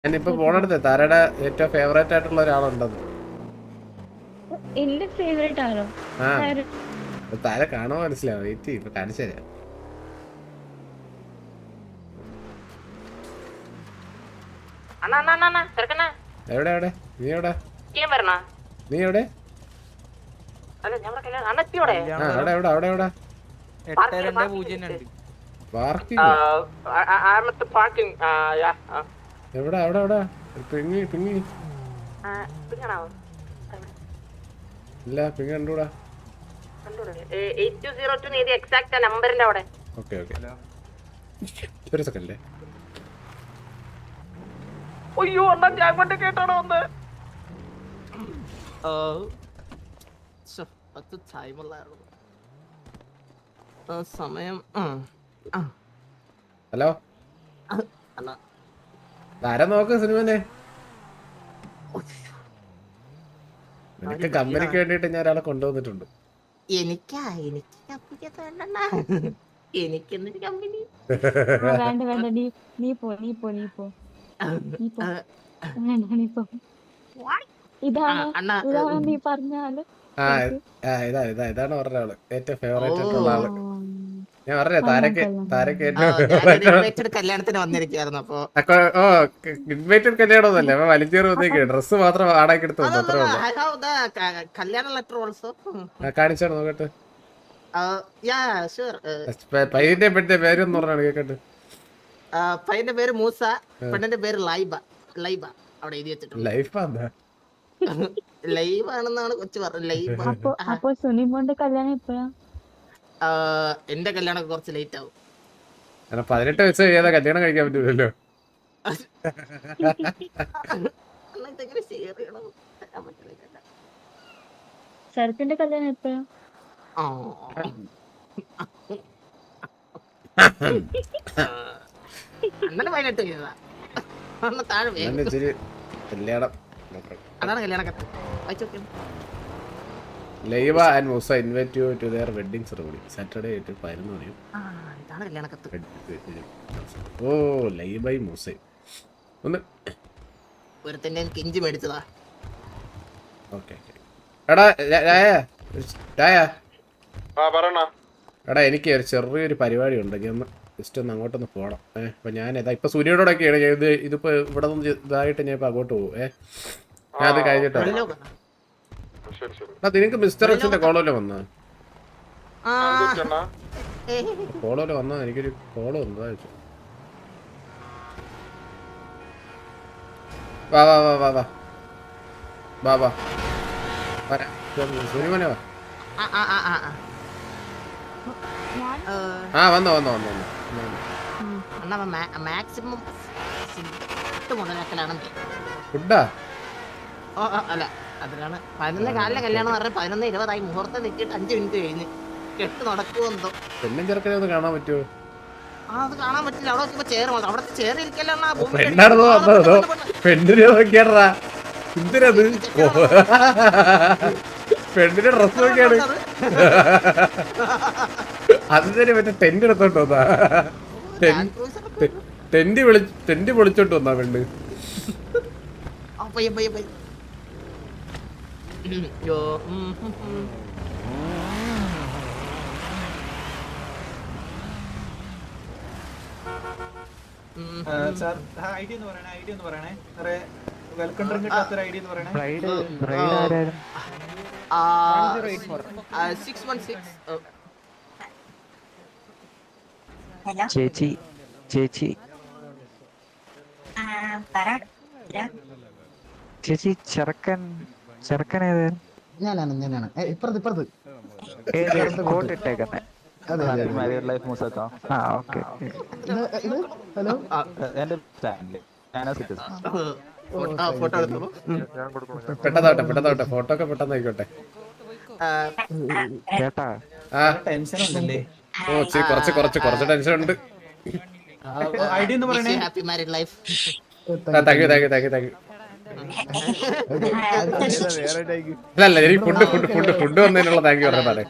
ഞാനിപ്പോ പോണെടുത്തേ താരയുടെ ഏറ്റവും ഫേവറേറ്റ് ആയിട്ടുള്ള ഒരാളുണ്ടെന്ന്. എന്റെ ഫേവറേറ്റ് ആണോ? ആ താര കാണുമ്പോ മനസ്സിലാവും. വെയിറ്റ് ഇപ്പൊ കാണിച്ചു തരാം. എവിടെ എവിടെ നീ എവിടെ നീ എവിടെ? അവിടെ എവിടെ അവിടെ എവിടെ പാർക്കിംഗ് എവിടെ അവിടെ എവിടെ പിങ്ങി പിങ്ങി ഇല്ല പിങ്ങി കണ്ടൂടാ. ഓക്കെ ഓക്കെ ഒരു സെക്കൻഡ്. അയ്യോ അണ്ണാ ഞാൻ കൊണ്ട് കേട്ടാണോ ഒന്ന് സമയം. ഹലോ ആരാ നോക്ക് സിനിമനെ? നിനക്ക് കമ്പനിക്ക് വേണ്ടിട്ട് ഞാൻ ഒരാളെ കൊണ്ടുവന്നിട്ടുണ്ട്. എനിക്കെന്തൊരു കമ്പനി വേണ്ട വേണ്ട, നീ പോ നീ പോ നീ പോ നീ പോ. വേണ്ട നീ പോ. ഇതാണ് നീ പറഞ്ഞാല്. ഇതാണ് പറഞ്ഞ ആള് ഏറ്റവും ഫേവറേറ്റ് ആയിട്ടുള്ള ആള്. ഞാൻ പറഞ്ഞേ താരക്ക് കല്യാണത്തിന് വന്നിരിക്കായിരുന്നു. അപ്പൊ ഇൻവൈറ്റഡ് കല്യാണമൊന്നുമല്ല. അപ്പൊ വലിച്ചേറി വന്നേക്ക് ഡ്രസ് മാത്രം വാടകയ്ക്ക് എടുത്ത് വന്നു. അത്രേ ഉള്ളൂ. കല്യാണ ലെറ്റർ ഓൾസോ കാണിച്ചാണ് നോക്കട്ടെ. പയ്യന്റെ പേരൊന്നും പറഞ്ഞാണ് കേക്കട്ടെ. പയ്യന്റെ പേര് മൂസ, പെണ്ണിന്റെ പേര് ലൈബ. ലൈബ അവിടെ എഴുതി വെച്ചിട്ടുണ്ട്. ലൈവ് ആണെന്നാണ് കൊച്ചു പറഞ്ഞത്. ലൈബ. അപ്പൊ സുനിമോന്റെ കല്യാണം എപ്പോഴാ? എന്റെ കല്യാണം കുറച്ച് ലേറ്റ് ആവും. 18 വയസ്സ് കഴിയാതെ കല്യാണം കഴിക്കാൻ പറ്റൂലല്ലോ. ശരത്തിന്റെ കല്യാണം എപ്പോഴാ? അങ്ങനെ 18 ചെയ്തതാ. താഴെ കല്യാണം അതാണ് കല്യാണ കത്ത്. വായിച്ചോക്കെ. Laiva and Moosa invite you to their wedding ceremony Saturday at 11 AM. ഇതാണ് കല്യാണ കത്ത്. ഓ ലൈവ മൂസ ഒന്ന് ഒരുത്തന്റെ കിഞ്ചി മേടിച്ചതാ. ഓക്കേ എടാ എടാ എനിക്ക് ഒരു ചെറിയൊരു പരിപാടി ഉണ്ട്. ഒന്ന് ജസ്റ്റ് ഒന്ന് അങ്ങോട്ടൊന്ന് പോകണം. അപ്പൊ ഞാൻ ഇപ്പൊ സൂര്യനോടൊക്കെയാണ് ഇതിപ്പോ ഇവിടെ നിന്ന് ഇതായിട്ട് ഞാൻ ഇപ്പൊ അങ്ങോട്ട് പോകും. ഞാൻ അത് കഴിഞ്ഞിട്ടോ. നിനക്ക് മിസ്റ്റർ എക്സിന്റെ കോളോല് വന്നാ കോളോല് വന്നാ എനിക്കൊരു കോള് വന്നതാ ചോദിച്ചു. വാ വാ വാ വാ വാ വാ വാ സൂര്യമോനെ വാ. വന്നോ വന്നോ വന്നോ മാക്സിമം മുതലാക്കലാണ് ഫുഡാ. അല്ല അതിനാണ് 11 കാലിലെ കല്യാണം പറഞ്ഞ 11:20 മുഹൂർത്തം തെറ്റിട്ട് 5 മിനിറ്റ് കഴിഞ്ഞ് കെട്ട് നടക്കുമെന്തോ. പെണ്ണും ചെറുക്കനെ ഒന്ന് കാണാൻ പറ്റുമോ? അത് കാണാൻ പറ്റില്ല. അവിടെ ചെയർ അവിടെ ചെയർ ഇരിക്കല്ലോ. പെണ്ണിനെ നോക്കിയാടാ എന്തിനത്? പെണ്ണിന്റെ ഡ്രസ് നോക്കിയാണ്. അതിന് മറ്റേ ടെന്റ് എടുത്തോണ്ട് വന്നാ. ടെന്റ് പൊളിച്ചോണ്ട് വന്നാ പെണ്ണ്. വെൽക്കം ഡ്രിങ്ക് കിട്ടാത്തൊരു ഐഡിയ എന്ന് പറയണേ. ചേച്ചി ചേച്ചി ചേച്ചി ചെറുക്കൻ ചെറുക്കൻ ഏത്? ഞാനാണ് ഇപ്പുറത്ത് കോട്ട് ഇട്ടേക്കുന്നേ. ഹലോ പെട്ടെന്നാവട്ടെ ഫോട്ടോ ഒക്കെ പെട്ടെന്ന് ആയിക്കോട്ടെ. കേട്ടാ ടെൻഷൻ ഉണ്ടല്ലേ? ഓ കുറച്ച് ടെൻഷൻ ഉണ്ട്. ഐഡിയ എന്ന് പറയണേ. Happy married life. Thank you. അല്ല എനിക്ക് ഫുഡ് വന്നതിനുള്ള താങ്ക് യു പറഞ്ഞാലേ.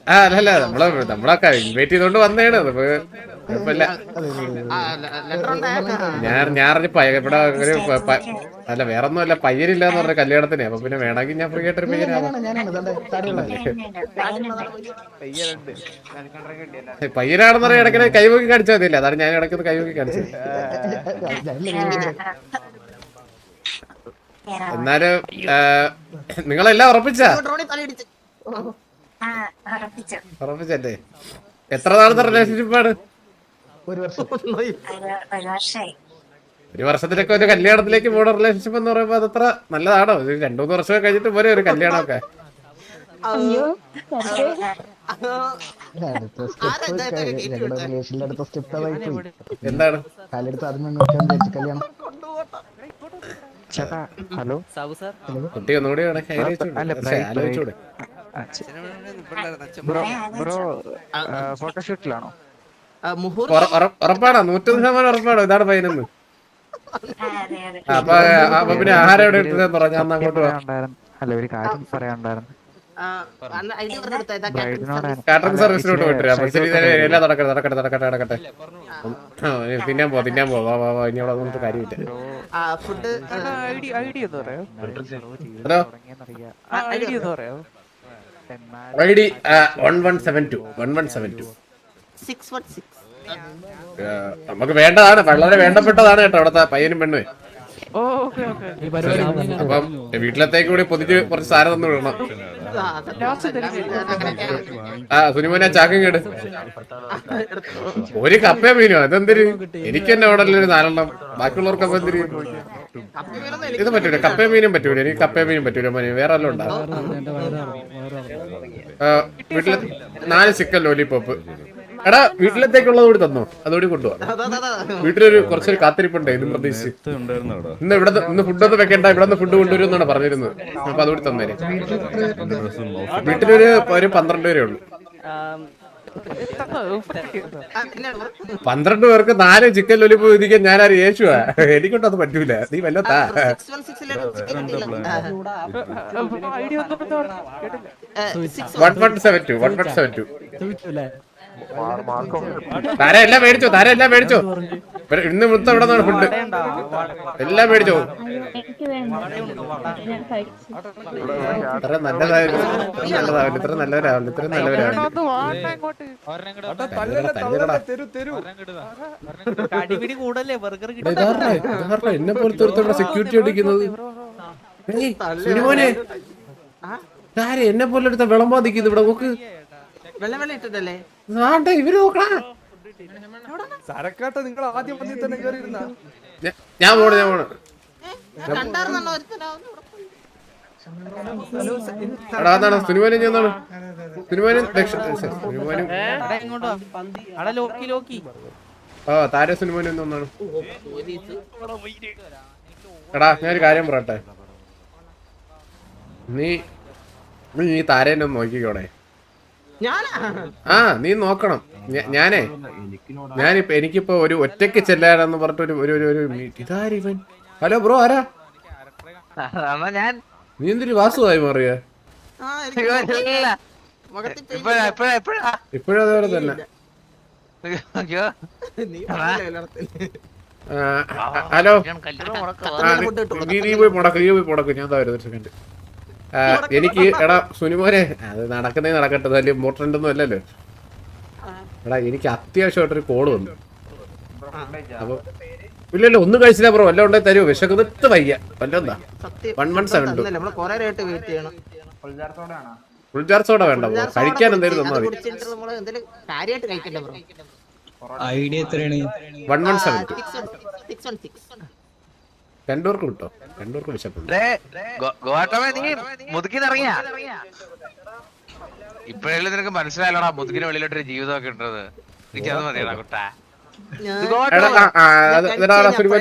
അല്ലല്ല നമ്മളൊക്കെ ഇൻവൈറ്റ് ചെയ്തോണ്ട് വന്നതാണ് അതിപ്പോ കുഴപ്പമില്ല. ലെറ്റർ ഉണ്ടായേക്കാം. ഞാൻ ഇവിടെ ഒരു അല്ല വേറെ ഒന്നും അല്ല പയ്യനില്ലാന്ന് പറഞ്ഞ കല്യാണത്തിന്. അപ്പൊ പിന്നെ വേണമെങ്കിൽ ഞാൻ ഫ്രീ ആയിട്ടൊരു പയ്യനാവാം. പയ്യനാണെന്ന് പറയാൻ ഇടയ്ക്ക് കൈവക്കി കാണിച്ചാൽ മതിയില്ല. അതാണ് ഞാൻ ഇടയ്ക്ക് കൈവക്കി കാണിച്ചത്. എന്നാലും നിങ്ങളെല്ലാം ഉറപ്പിച്ചാ? ഡ്രോണിൽ തലയിടിച്ച്. ഉറപ്പിച്ചല്ലേ? എത്ര നാളത്തെ റിലേഷൻഷിപ്പാണ്? ഒരു വർഷം. ഒരു വർഷത്തിലൊക്കെ ഒരു കല്യാണത്തിലേക്ക് പോണ റിലേഷൻഷിപ്പ് എന്ന് പറയുമ്പോ അതത്ര നല്ലതാണോ? 2-3 വർഷമൊക്കെ കഴിഞ്ഞിട്ട് പോരെ ഒരു കല്യാണമൊക്കെ. അയ്യോ അടുത്ത സ്റ്റെപ്പ് അതായി എന്താണ്? കാലെടുത്ത് ആദ്യം നോക്കാൻ വിചാരിച്ചു കല്യാണം. ചേട്ടാ ഹലോ. കുട്ടി ഒന്നുകൂടി ആലോചിച്ചൂടെ? Bro bro ഫോട്ടോഷൂട്ടിലാണോ? ഉറപ്പാണോ? 100% ഉറപ്പാണോ ഇതാണ് പയ്യനെന്ന്? അപ്പൊ പിന്നെ ആഹാരം എവിടെ ഇട്ടതെന്ന് പറഞ്ഞാൽ ഞാൻ അങ്ങോട്ട് അല്ല ഒരു കാര്യം പറയാനുണ്ടായിരുന്നു. കാറ്ററിംഗ് സർവീസിലോട്ട് വിട്ടു. അപ്പൊ ശരി എല്ലാം നടക്കട്ടെ. തിന്നാൻ പോ. വാ ഇനി അവിടെ വന്നിട്ട് കാര്യമില്ല. ഹലോ ID 1172 നമുക്ക് വേണ്ടതാണ്, വളരെ വേണ്ടപ്പെട്ടതാണ് കേട്ടോ അവിടത്തെ പയ്യനും പെണ്ണും. അപ്പം വീട്ടിലത്തേക്ക് കൂടി പൊതിച്ച് കുറച്ച് സാധനം തന്നു വിടണം. സുനിമോനെ ചാക്കും കേട് ഒരു കപ്പ മീനോ അതെന്തിന്? എനിക്ക് തന്നെ അവിടെ ഒരു 4 ബാക്കിയുള്ളവർക്കൊക്കെ എന്തിന്? ഇത് പറ്റൂല, കപ്പ മീനും പറ്റൂല. എനിക്ക് കപ്പ മീനും പറ്റൂല. വേറെ വല്ലതും ഉണ്ടാവും? വീട്ടിലെ 4 ചിക്കൻ ലോലിപോപ്പ്. എടാ വീട്ടിലത്തേക്കുള്ളത് കൂടി തന്നോ? അതുകൂടി കൊണ്ടുപോവാ. വീട്ടിലൊരു കുറച്ചൊരു കാത്തിരിപ്പുണ്ട്. ഇതും പ്രതീക്ഷിച്ച് ഇന്ന് ഫുഡൊന്നും വെക്കണ്ട, ഇവിടെ നിന്ന് ഫുഡ് കൊണ്ടുവരും എന്നാണ് പറഞ്ഞിരുന്നത്. അപ്പൊ അതുകൂടി തന്നേരെ. വീട്ടിലൊരു 12 പേരേ ഉള്ളൂ. 12 പേർക്ക് 4 ചിക്കൻ ലോലിപോപ്പ് ഇരിക്കാൻ ഞാനാരും യേശുവാ. എനിക്കൊട്ടും അത് പറ്റൂല. നീ വല്ലോ താ. 1172 താര എല്ലാം മേടിച്ചോ. ഇന്ന് മൊത്തം ഇവിടെ നിന്നാണ് ഫുഡ് എല്ലാം മേടിച്ചോ. എനിക്ക് വേണ്ട, ഞാൻ കഴിച്ചു. ഇത്ര നല്ലതാവില്ല, ഇത്ര നല്ലവരാവില്ല, ഇത്ര നല്ലവരാവില്ല. എന്നെ പോലത്തെ ഒരുത്തോടെ സെക്യൂരിറ്റി അടിക്കുന്നത്. സുനിമോനെ എന്നെ പോലെ എടുത്ത വിളമ്പാതിക്കുന്നു ഇവിടെ നോക്ക്. ഇവര് നോക്കണ. ഞാൻ പോണ എടാ അതാണ് സുനിമോനെ. എന്താണ് സുനിമോനും താര സുനിമോനും ഒന്നാണ്. എടാ ഞാനൊരു കാര്യം പറയട്ടെ. നീ താരേനെ ഒന്ന് നോക്കിക്കോടെ. നീ നോക്കണം. എനിക്കിപ്പോ ഒരു ഒറ്റയ്ക്ക് ചെല്ലാനെന്ന് പറഞ്ഞിട്ട് ഇതാരിവൻ? ഹലോ ബ്രോ, ആരാ നീ? എന്തൊരു വാസുവായി മാറിയ? ഇപ്പോഴും അതേപോലെ തന്നെ. ഹലോ നീ പോയി മുടക്ക്. ഞാൻ ഒരു സെക്കൻഡ്. എനിക്ക് എടാ സുനിമോനെ, അത് നടക്കട്ടെ. വലിയ ഇമ്പോർട്ടൻ്റ് ഒന്നും അല്ലല്ലോ. എടാ എനിക്ക് അത്യാവശ്യമായിട്ടൊരു കോള് വന്നു. അപ്പൊ ഇല്ലല്ലോ ഒന്നും കഴിച്ചില്ല ബ്രോ. വല്ല ഉണ്ടെ തരുമോ? വിശക്കുന്നിട്ട് വയ്യ. വല്ലോന്താ 1172 ഫുൾ ചാർജ് സോഡ വേണ്ട ബ്രോ. കഴിക്കാൻ എന്തേലും തന്നാ മതി. ഐഡിയ എത്രയാണ്? 1172 രണ്ടുപേർക്ക് കിട്ടോ? രണ്ടുപേർക്ക് വിശപ്പുണ്ട്. ഇപ്പഴല്ലേ നിനക്ക് മനസ്സിലായല്ലോടാ മുതുകിന് വെളിയിലോട്ടൊരു ജീവിതമൊക്കെ ഉണ്ടത്. എനിക്കത് മതിയാ കുട്ടാ.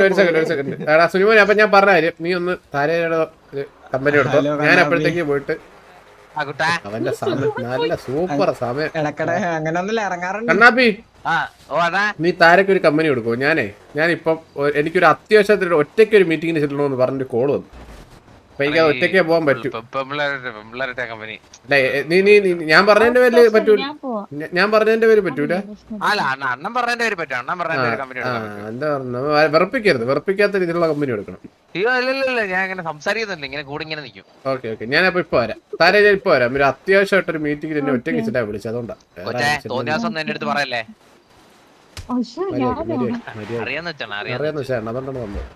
ഒരു സെക്കൻഡ് എടാ സുനിമോനെ. അപ്പൊ ഞാൻ പറഞ്ഞ കാര്യം നീ ഒന്ന് താരയുടെ കമ്പനി എടുത്തോ. ഞാൻ അപ്പോഴത്തേക്ക് പോയിട്ട് അവന്റെ സമയം നല്ല സൂപ്പർ സമയം. കണ്ണാപ്പി നീ താരക്ക് ഒരു കമ്പനി കൊടുക്കുമോ? ഞാനിപ്പം എനിക്കൊരു അത്യാവശ്യത്തിന് ഒറ്റയ്ക്ക് ഒരു മീറ്റിങ്ങിന് ചെല്ലണമെന്ന് പറഞ്ഞൊരു കോള് വന്നു. അപ്പൊ എനിക്ക് അത് ഒറ്റയ്ക്കേ പോകാൻ പറ്റൂ. പെമ്പിള്ളേരുടെ കമ്പനി. ഞാൻ പറഞ്ഞതിന്റെ പേരില് പറ്റൂല. ഞാൻ പോവാം. ഞാൻ പറഞ്ഞതിന്റെ പേര് പറ്റൂല. അല്ല അണ്ണൻ പറഞ്ഞതിന്റെ പേര് പറ്റും. അണ്ണൻ പറഞ്ഞതിന്റെ കമ്പനി എടുക്കാൻ പറ്റും. എന്താ പറഞ്ഞ വെറുപ്പിക്കരുത്, വെറുപ്പിക്കാത്ത രീതിയിലുള്ള കമ്പനി എടുക്കണം. അയ്യോ അല്ലല്ല, ഞാൻ ഇങ്ങനെ സംസാരിക്കുന്നില്ല, ഇങ്ങനെ കൂടെ ഇങ്ങനെ നിൽക്കും. ഓക്കെ ഞാനപ്പോ ഇപ്പൊ വരാം. താരെ ഞാൻ ഇപ്പൊ വരാം. ഒരു അത്യാവശ്യമായിട്ടൊരു മീറ്റിംഗ് എന്നെ ഒറ്റയ്ക്ക് വെച്ചിട്ടാ വിളിച്ചത്, അതുകൊണ്ടാ. തോന്നിയാസം ഒന്നും എന്റെ അടുത്ത് പറയല്ലേ. അയ്യോ, ഞാനോ? അറിയാന്ന് വെച്ചാണ് അറിയാന്ന് വെച്ചാ അതുകൊണ്ടാണ് വന്നത്.